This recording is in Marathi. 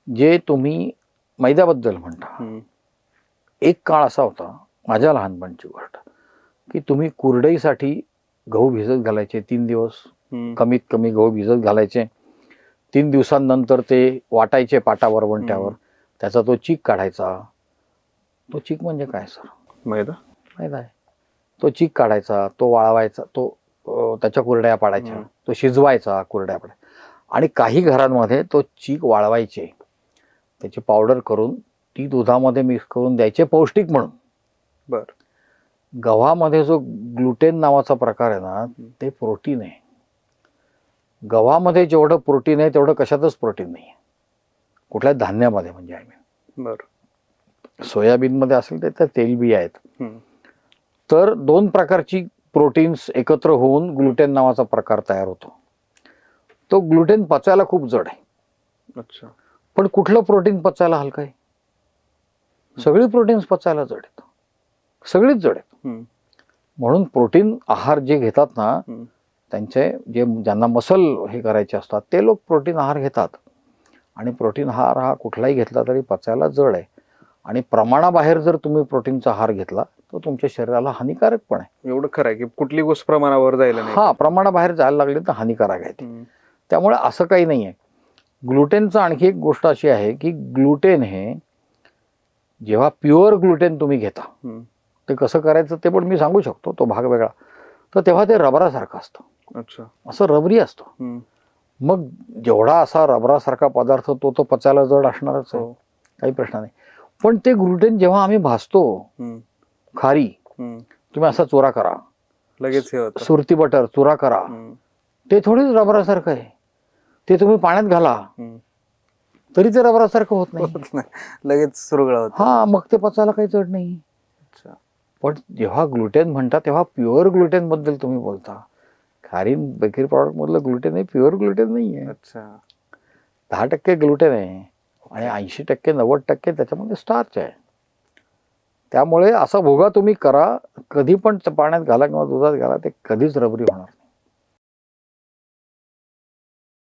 जे तुम्ही मैद्याबद्दल म्हणता, एक काळ असा होता माझ्या लहानपणची गोष्ट की तुम्ही कुरडईसाठी गहू भिजत घालायचे 3 दिवस, कमीत कमी गहू भिजत घालायचे. 3 दिवसांनंतर ते वाटायचे पाटावर वंट्यावर, त्याचा तो चीक काढायचा. तो चीक म्हणजे काय सर? मैदा. मैदा आहे. तो चीक काढायचा, तो वाळवायचा, तो त्याच्या कुरड्या पाडायच्या, तो शिजवायचा कुरड्या पाडायच्या. आणि काही घरांमध्ये तो चीक वाळवायचे, त्याची पावडर करून ती दुधामध्ये मिक्स करून द्यायचे पौष्टिक म्हणून. बर. गव्हामध्ये जो ग्लुटेन नावाचा प्रकार आहे ना, ते प्रोटीन आहे. गव्हामध्ये जेवढं प्रोटीन आहे तेवढं कशातच प्रोटीन नाही आहे, कुठल्या धान्यामध्ये म्हणजे आय मीन. बर. सोयाबीनमध्ये असेल तर त्या तेलबिया आहेत. तर 2 प्रकारची प्रोटीन्स एकत्र होऊन ग्लुटेन नावाचा प्रकार तयार होतो. तो ग्लुटेन पचायला खूप जड आहे. अच्छा. पण कुठलं प्रोटीन पचायला हलकं आहे? सगळी प्रोटीन्स पचायला जड आहेत, सगळीच जड आहेत. म्हणून प्रोटीन आहार जे घेतात ना, त्यांचे जे ज्यांना मसल हे करायचे असतात ते लोक प्रोटीन आहार घेतात. आणि प्रोटीन आहार हा कुठलाही घेतला तरी पचायला जड आहे. आणि प्रमाणाबाहेर जर तुम्ही प्रोटीनचा आहार घेतला तर तुमच्या शरीराला हानिकारक पण आहे. एवढं खरं आहे की कुठली गोष्ट प्रमाणावर जायला नाही. हा, प्रमाणाबाहेर जायला लागली तर हानिकारक आहे ती. त्यामुळे असं काही नाही आहे. ग्लुटेनचं आणखी एक गोष्ट अशी आहे की ग्लुटेन हे जेव्हा प्युअर ग्लुटेन तुम्ही घेता, ते कसं करायचं ते पण मी सांगू शकतो, तो भाग वेगळा. तर तेव्हा ते रबरासारखं असतं. अच्छा. असं रबरी असतं. मग जेवढा असा रबरासारखा पदार्थ तो पचायला जड असणारच आहे, काही प्रश्न नाही. पण ते ग्लुटेन जेव्हा आम्ही भाजतो, खारी तुम्ही असा चुरा करा, लगेच सुरती बटर चुरा करा, ते थोडीच रबरासारखं आहे. ते तुम्ही पाण्यात घाला तरी ते रबरासारखं होत नाही, लगेच सुरगळा होतो. हा, मग ते पचायला काही जड नाही. पण जेव्हा ग्लुटेन म्हणता तेव्हा प्युअर ग्लुटेन बद्दल तुम्ही बोलता. खारी बेकरी प्रॉडक्ट मधलं ग्लुटेन हे प्युअर ग्लुटेन नाही आहे. अच्छा. 10% ग्लुटेन आहे आणि 80% 90% त्याच्यामध्ये स्टार्च आहे. त्यामुळे असा भोगा तुम्ही करा, कधी पण पाण्यात घाला किंवा दुधात घाला, ते कधीच रबरी होणार नाही.